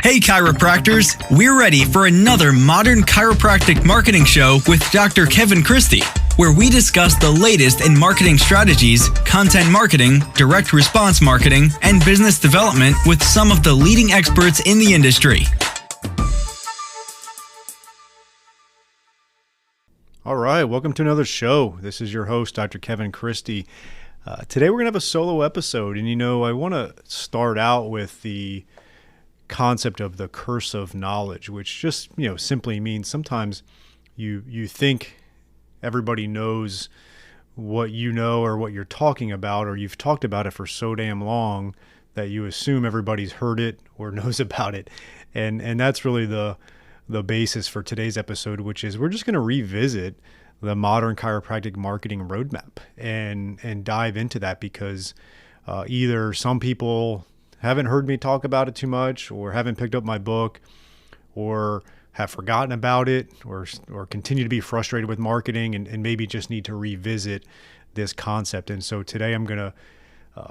Hey chiropractors, we're ready for another modern chiropractic marketing show with Dr. Kevin Christie, where we discuss the latest in marketing strategies, content marketing, direct response marketing, and business development with some of the leading experts in the industry. All right, welcome to another show. This is your host, Dr. Kevin Christie. Today we're going to have a solo episode, and I want to start out with the concept of the curse of knowledge, which just simply means sometimes you think everybody knows what you know or what you're talking about, or you've talked about it for so damn long that you assume everybody's heard it or knows about it, and that's really the basis for today's episode, which is we're just going to revisit the modern chiropractic marketing roadmap and dive into that, because either some people haven't heard me talk about it too much, or haven't picked up my book, or have forgotten about it, or continue to be frustrated with marketing and maybe just need to revisit this concept. And so today I'm going to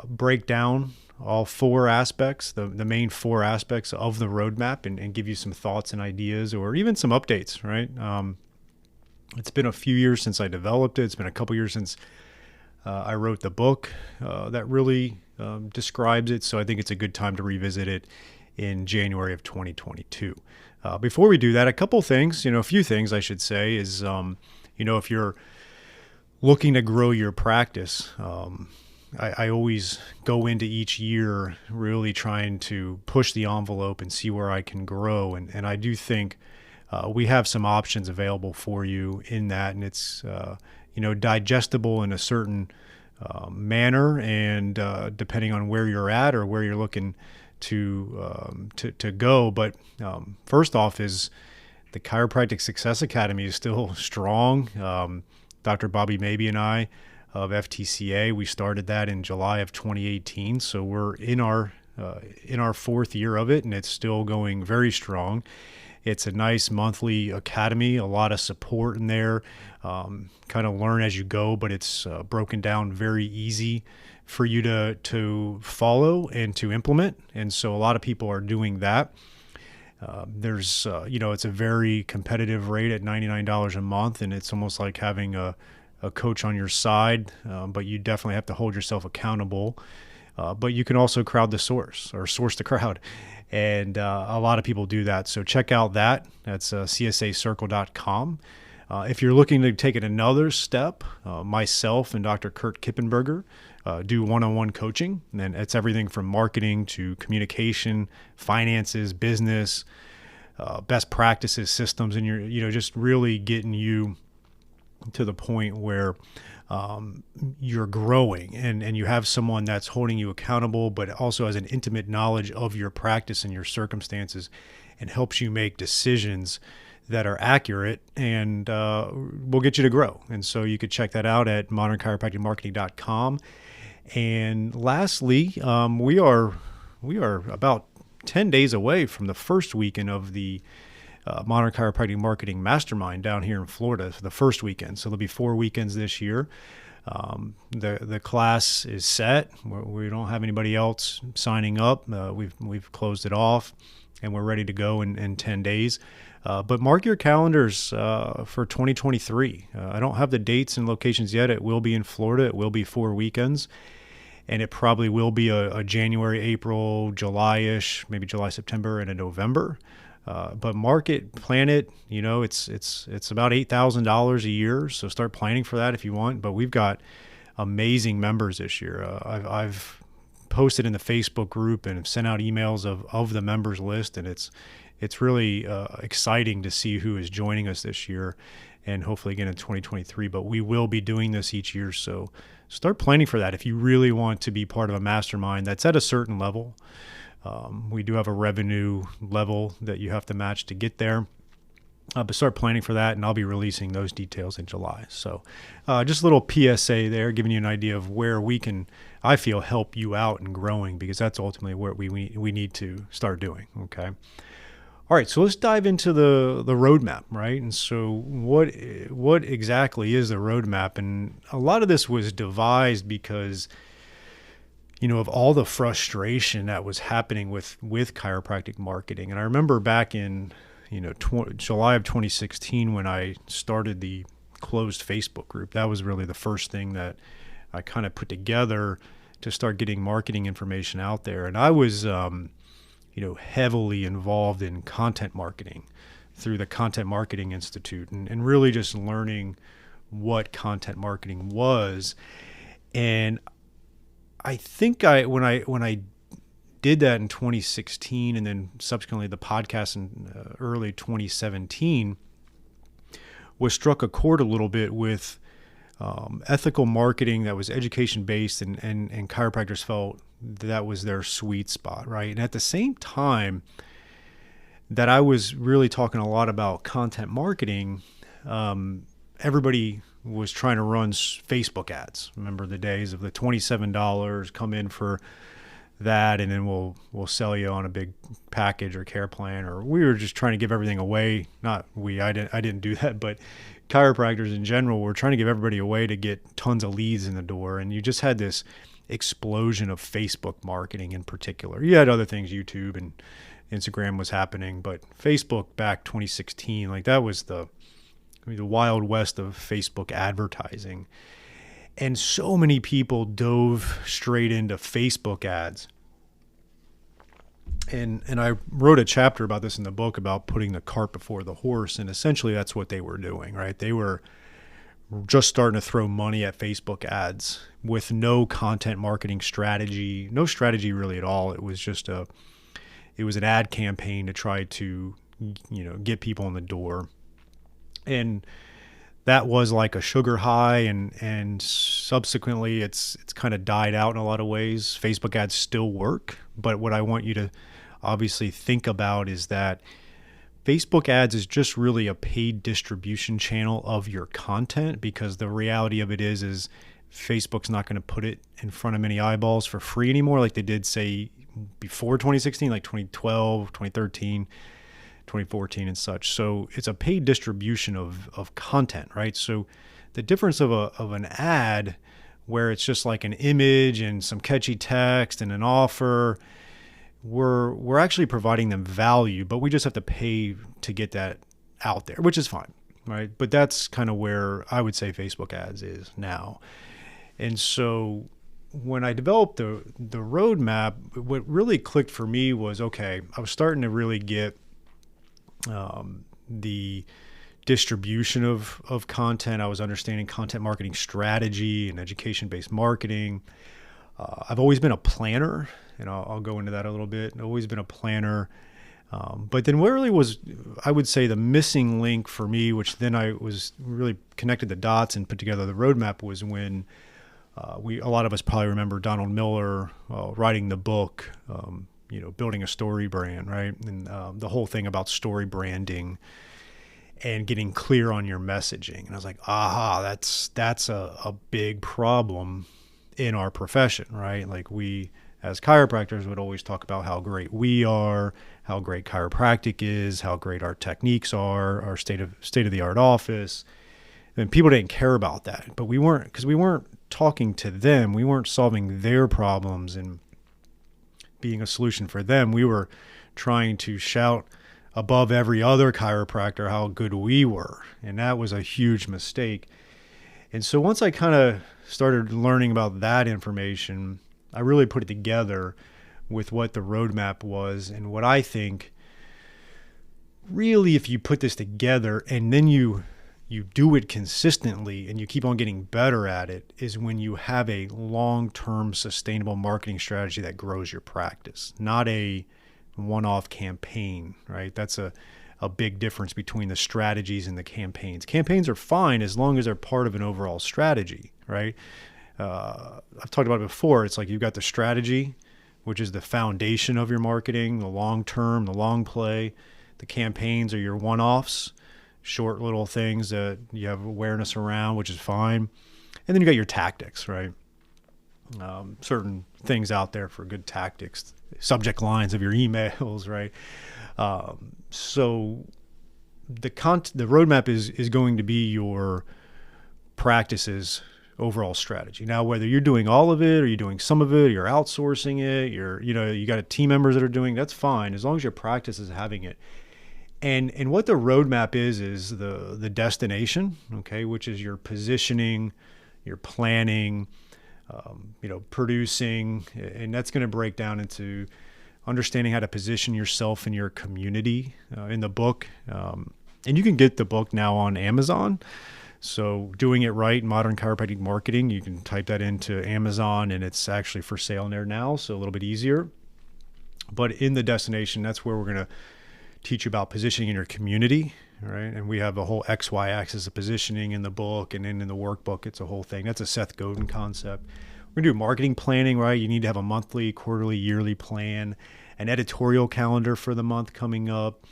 break down all four aspects, the main four aspects of the roadmap, and give you some thoughts and ideas, or even some updates, right? It's been a few years since I developed it. It's been a couple years since I wrote the book that really describes it. So I think it's a good time to revisit it in January of 2022. Before we do that, a couple things, a few things I should say is, if you're looking to grow your practice, I always go into each year really trying to push the envelope and see where I can grow. And I do think we have some options available for you in that, and it's, digestible in a certain manner, and depending on where you're at or where you're looking to go. But first off is the Chiropractic Success Academy is still strong. Dr. Bobby Mabey and I of FTCA, we started that in July of 2018. So we're in our fourth year of it, and it's still going very strong. It's a nice monthly academy, a lot of support in there, kind of learn as you go, but it's broken down very easy for you to follow and to implement. And so a lot of people are doing that. There's, it's a very competitive rate at $99 a month, and it's almost like having a coach on your side, but you definitely have to hold yourself accountable. But you can also crowd the source, or source the crowd. And a lot of people do that. So check out that. That's csacircle.com. If you're looking to take it another step, myself and Dr. Kurt Kippenberger do one-on-one coaching. And it's everything from marketing to communication, finances, business, best practices, systems, and you're just really getting you to the point where you're growing and you have someone that's holding you accountable, but also has an intimate knowledge of your practice and your circumstances, and helps you make decisions that are accurate and will get you to grow. And so you could check that out at modernchiropracticmarketing.com. And lastly, we are about 10 days away from the first weekend of the Modern Chiropractic Marketing Mastermind down here in Florida for the first weekend. So there'll be 4 weekends this year. The class is set. We don't have anybody else signing up. We've closed it off, and we're ready to go in 10 days. But mark your calendars for 2023. I don't have the dates and locations yet. It will be in Florida. It will be 4 weekends. And it probably will be a January, April, July-ish, maybe July, September, and a November. But market, plan it. It's about $8,000 a year. So start planning for that if you want. But we've got amazing members this year. I've posted in the Facebook group and have sent out emails of the members list, and it's really exciting to see who is joining us this year, and hopefully again in 2023. But we will be doing this each year, so start planning for that if you really want to be part of a mastermind that's at a certain level. We do have a revenue level that you have to match to get there. But start planning for that, and I'll be releasing those details in July. So just a little PSA there, giving you an idea of where we can, I feel, help you out in growing, because that's ultimately what we need to start doing, okay? All right, so let's dive into the roadmap, right? And so what exactly is the roadmap? And a lot of this was devised because of all the frustration that was happening with chiropractic marketing. And I remember back in, July of 2016 when I started the closed Facebook group, that was really the first thing that I kind of put together to start getting marketing information out there. And I was, heavily involved in content marketing through the Content Marketing Institute and really just learning what content marketing was. And I think when I did that in 2016 and then subsequently the podcast in early 2017 was struck a chord a little bit with ethical marketing that was education based and chiropractors felt that was their sweet spot, right? And at the same time that I was really talking a lot about content marketing, everybody was trying to run Facebook ads. Remember the days of the $27, come in for that, and then we'll sell you on a big package or care plan, or we were just trying to give everything away. Not we, I didn't do that, but chiropractors in general were trying to give everybody away to get tons of leads in the door. And you just had this explosion of Facebook marketing in particular. You had other things, YouTube and Instagram was happening, but Facebook back 2016, like that was the wild west of Facebook advertising. And so many people dove straight into Facebook ads. And I wrote a chapter about this in the book about putting the cart before the horse. And essentially that's what they were doing, right? They were just starting to throw money at Facebook ads with no content marketing strategy, no strategy really at all. It was just an ad campaign to try to, get people in the door. And that was like a sugar high, and subsequently it's kind of died out in a lot of ways. Facebook ads still work, but what I want you to obviously think about is that Facebook ads is just really a paid distribution channel of your content, because the reality of it is Facebook's not going to put it in front of many eyeballs for free anymore like they did, say, before 2016, like 2012, 2013. 2014 and such. So it's a paid distribution of content, right? So the difference of an ad where it's just like an image and some catchy text and an offer, we're actually providing them value, but we just have to pay to get that out there, which is fine, right? But that's kind of where I would say Facebook ads is now. And so when I developed the roadmap, what really clicked for me was, okay, I was starting to really get the distribution of content. I was understanding content marketing strategy and education-based marketing. I've always been a planner, and I'll go into that a little bit. I've always been a planner. But then what really was, I would say, the missing link for me, which then I was really connected the dots and put together the roadmap, was when a lot of us probably remember Donald Miller writing the book, building a story brand, right? And the whole thing about story branding and getting clear on your messaging. And I was like, that's a big problem in our profession, right? Like we, as chiropractors, would always talk about how great we are, how great chiropractic is, how great our techniques are, our state of the art office. And people didn't care about that, but we weren't talking to them. We weren't solving their problems and being a solution for them. We were trying to shout above every other chiropractor how good we were. And that was a huge mistake. And so once I kind of started learning about that information, I really put it together with what the roadmap was. And what I think really, if you put this together and then you do it consistently and you keep on getting better at it, is when you have a long-term sustainable marketing strategy that grows your practice, not a one-off campaign, right? That's a big difference between the strategies and the campaigns. Campaigns are fine as long as they're part of an overall strategy, right? I've talked about it before. It's like you've got the strategy, which is the foundation of your marketing, the long-term, the long play. The campaigns are your one-offs, short little things that you have awareness around, which is fine. And then you got your tactics, right? Certain things out there for good tactics, subject lines of your emails, right? So the roadmap is going to be your practices overall strategy. Now, whether you're doing all of it or you're doing some of it, or you're outsourcing it, you got team members that are doing, that's fine, as long as your practice is having it. And what the roadmap is the destination, okay, which is your positioning, your planning, producing, and that's going to break down into understanding how to position yourself in your community in the book. And you can get the book now on Amazon. So Doing It Right, Modern Chiropractic Marketing, you can type that into Amazon and it's actually for sale in there now. So a little bit easier. But in the destination, that's where we're going to teach you about positioning in your community, right? And we have a whole XY axis of positioning in the book, and then in the workbook, it's a whole thing. That's a Seth Godin concept. We're going to do marketing planning, right? You need to have a monthly, quarterly, yearly plan, an editorial calendar for the month coming up,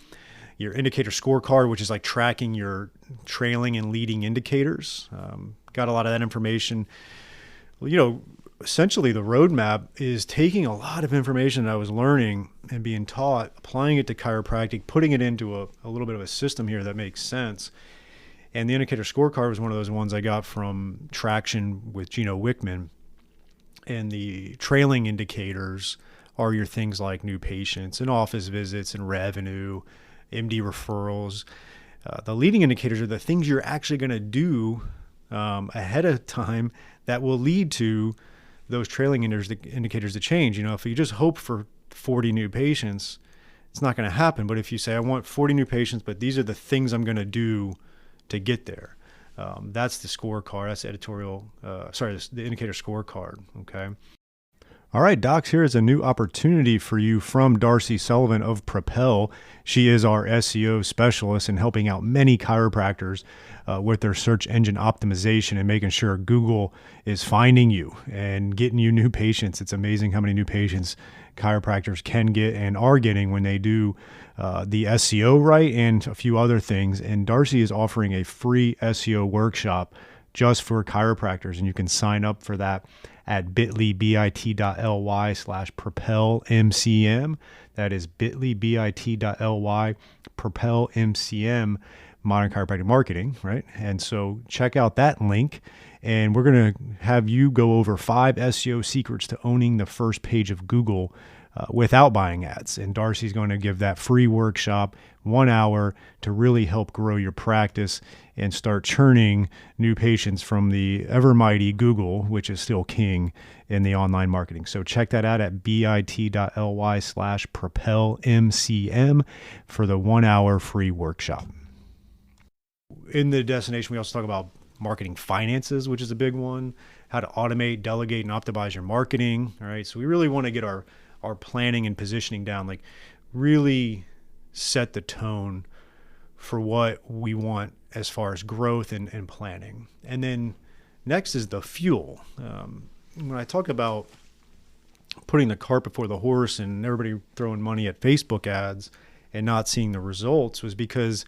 your indicator scorecard, which is like tracking your trailing and leading indicators. Got a lot of that information. Essentially the roadmap is taking a lot of information that I was learning and being taught, applying it to chiropractic, putting it into a little bit of a system here that makes sense. And the indicator scorecard was one of those ones I got from Traction with Gino Wickman. And the trailing indicators are your things like new patients and office visits and revenue, MD referrals. The leading indicators are the things you're actually going to do ahead of time that will lead to those trailing indicators to change. If you just hope for 40 new patients, it's not going to happen. But if you say, I want 40 new patients, but these are the things I'm going to do to get there, that's the scorecard. That's the indicator scorecard. Okay. All right, docs, here is a new opportunity for you from Darcy Sullivan of Propel. She is our SEO specialist in helping out many chiropractors with their search engine optimization and making sure Google is finding you and getting you new patients. It's amazing how many new patients chiropractors can get and are getting when they do the SEO right and a few other things. And Darcy is offering a free SEO workshop just for chiropractors, and you can sign up for that at bit.ly/propelmcm. That is bit.ly/propelmcm, Modern Chiropractic Marketing, right? And so check out that link, and we're going to have you go over 5 SEO secrets to owning the first page of Google without buying ads. And Darcy's going to give that free workshop, 1 hour, to really help grow your practice and start churning new patients from the ever mighty Google, which is still king in the online marketing. So check that out at bit.ly/propelmcm for the 1 hour free workshop. In the destination, we also talk about marketing finances, which is a big one, how to automate, delegate, and optimize your marketing. All right. So we really want to get our planning and positioning down, like really set the tone for what we want as far as growth and planning. And then next is the fuel. When I talk about putting the cart before the horse and everybody throwing money at Facebook ads and not seeing the results, was because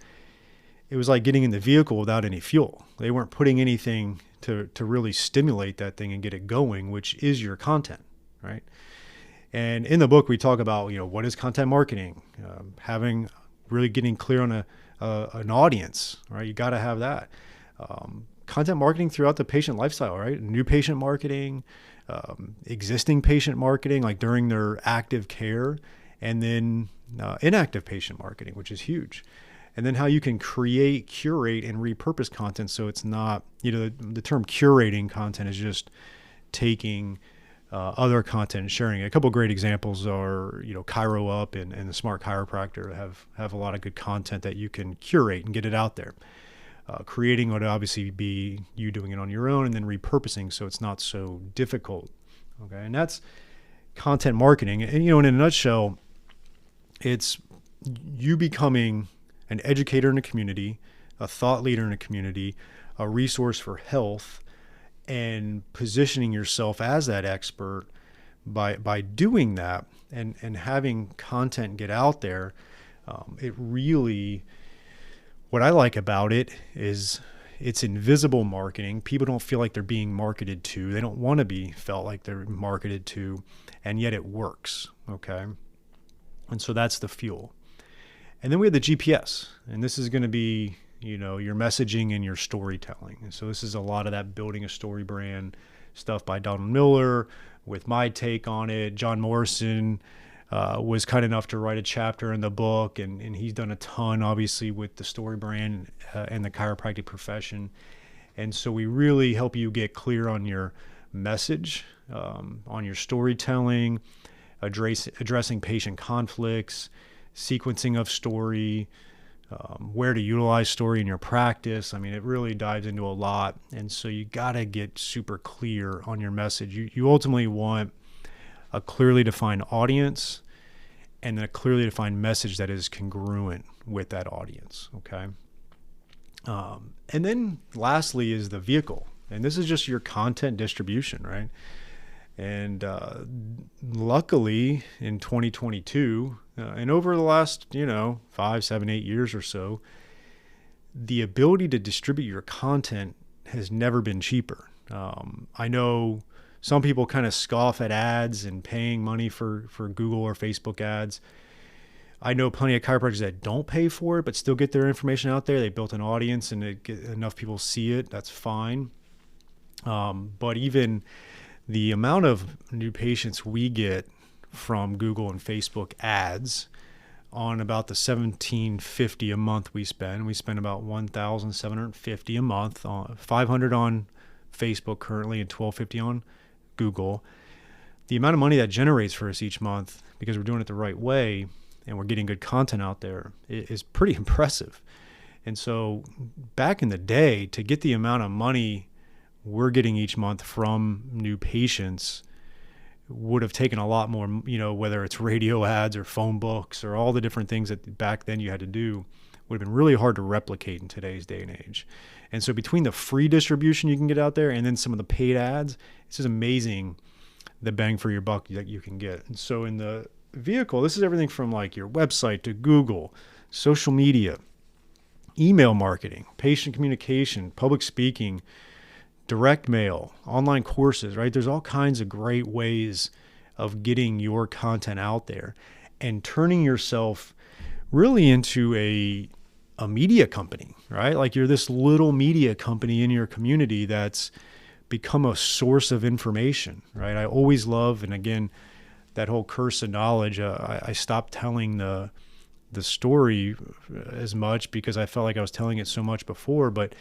it was like getting in the vehicle without any fuel. They weren't putting anything to really stimulate that thing and get it going, which is your content, right? And in the book, we talk about, what is content marketing, really getting clear on an audience, right? You got to have that. Content marketing throughout the patient lifestyle, right? New patient marketing, existing patient marketing, like during their active care, and then inactive patient marketing, which is huge. And then how you can create, curate, and repurpose content so it's not, the term curating content is just taking other content and sharing it. A couple of great examples are, Chiro Up and the Smart Chiropractor have a lot of good content that you can curate and get it out there. Creating would obviously be you doing it on your own, and then repurposing so it's not so difficult. Okay, and that's content marketing. And in a nutshell, it's you becoming an educator in a community, a thought leader in a community, a resource for health, and positioning yourself as that expert by doing that and having content get out there. It really, what I like about it is it's invisible marketing. People don't feel like they're being marketed to. They don't want to be felt like they're marketed to, and yet it works. Okay. And so that's the fuel. And then we have the GPS, and this is going to be, your messaging and your storytelling. And so this is a lot of that building a story brand stuff by Donald Miller with my take on it. John Morrison was kind enough to write a chapter in the book, and he's done a ton, obviously, with the story brand and the chiropractic profession. And so we really help you get clear on your message, on your storytelling, addressing patient conflicts, sequencing of story, where to utilize story in your practice. I mean, it really dives into a lot. And so you got to get super clear on your message. You ultimately want a clearly defined audience and then a clearly defined message that is congruent with that audience. Okay. And then lastly is the vehicle. And this is just your content distribution, right? And luckily in 2022, and over the last, 5, 7, 8 years or so, the ability to distribute your content has never been cheaper. I know some people kind of scoff at ads and paying money for Google or Facebook ads. I know plenty of chiropractors that don't pay for it, but still get their information out there. They built an audience and enough people see it. That's fine. But even the amount of new patients we get from Google and Facebook ads on about the $1,750 a month we spend about $1,750 a month, $500 on Facebook currently and $1,250 on Google. The amount of money that generates for us each month, because we're doing it the right way and we're getting good content out there, is pretty impressive. And so back in the day, to get the amount of money we're getting each month from new patients would have taken a lot more, whether it's radio ads or phone books or all the different things that back then you had to do, would have been really hard to replicate in today's day and age. And so between the free distribution you can get out there and then some of the paid ads, it's just amazing the bang for your buck that you can get. And so in the vehicle, this is everything from like your website to Google, social media, email marketing, patient communication, public speaking, direct mail, online courses, right? There's all kinds of great ways of getting your content out there and turning yourself really into a media company, right? Like you're this little media company in your community that's become a source of information, right? I always love, and again, that whole curse of knowledge, I stopped telling the story as much because I felt like I was telling it so much before. But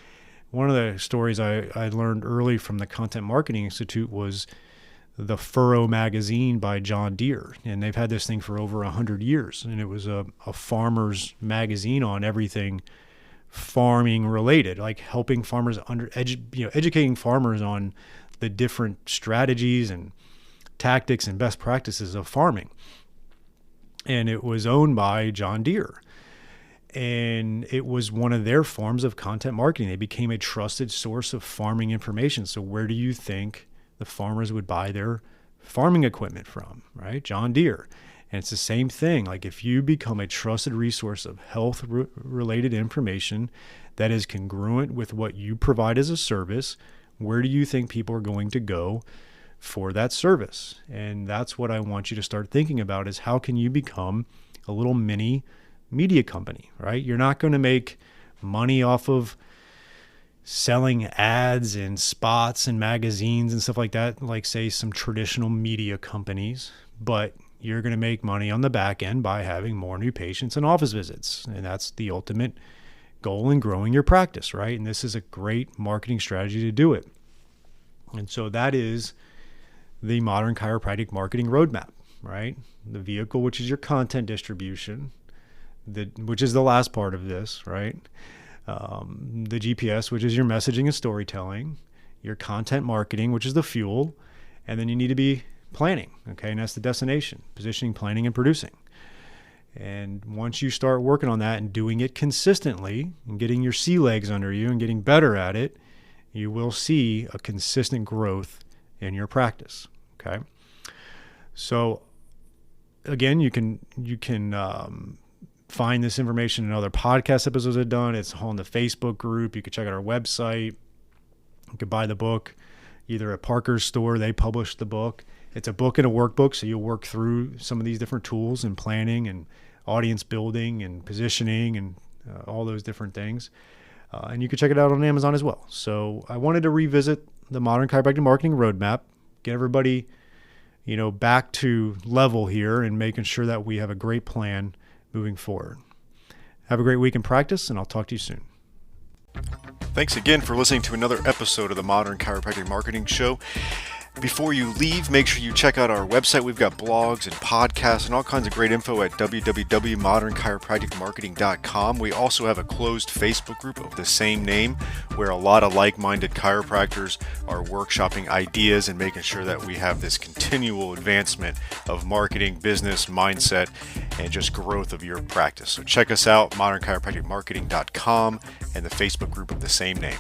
one of the stories I learned early from the Content Marketing Institute was the Furrow magazine by John Deere. And they've had this thing for over 100 years. And it was a farmer's magazine on everything farming related, like helping farmers educating farmers on the different strategies and tactics and best practices of farming. And it was owned by John Deere. And it was one of their forms of content marketing. They became a trusted source of farming information. So where do you think the farmers would buy their farming equipment from, right? John Deere. And it's the same thing. Like if you become a trusted resource of health related information that is congruent with what you provide as a service, where do you think people are going to go for that service? And that's what I want you to start thinking about, is how can you become a little mini media company, right? You're not going to make money off of selling ads and spots and magazines and stuff like that, like say some traditional media companies, but you're going to make money on the back end by having more new patients and office visits. And that's the ultimate goal in growing your practice, right? And this is a great marketing strategy to do it. And so that is the modern chiropractic marketing roadmap, right? The vehicle, which is your content distribution, which is the last part of this, right? The GPS, which is your messaging and storytelling, your content marketing, which is the fuel, and then you need to be planning, okay? And that's the destination, positioning, planning, and producing. And once you start working on that and doing it consistently and getting your sea legs under you and getting better at it, you will see a consistent growth in your practice, okay? So again, you can find this information in other podcast episodes I've done. It's on the Facebook group. You can check out our website. You can buy the book either at Parker's store. They publish the book. It's a book and a workbook, so you'll work through some of these different tools and planning and audience building and positioning and all those different things. And you can check it out on Amazon as well. So I wanted to revisit the Modern Chiropractic Marketing Roadmap, get everybody, back to level here and making sure that we have a great plan moving forward. Have a great week in practice, and I'll talk to you soon. Thanks again for listening to another episode of the Modern Chiropractic Marketing Show. Before you leave, make sure you check out our website. We've got blogs and podcasts and all kinds of great info at www.modernchiropracticmarketing.com. We also have a closed Facebook group of the same name where a lot of like-minded chiropractors are workshopping ideas and making sure that we have this continual advancement of marketing, business, mindset, and just growth of your practice. So check us out, modernchiropracticmarketing.com, and the Facebook group of the same name.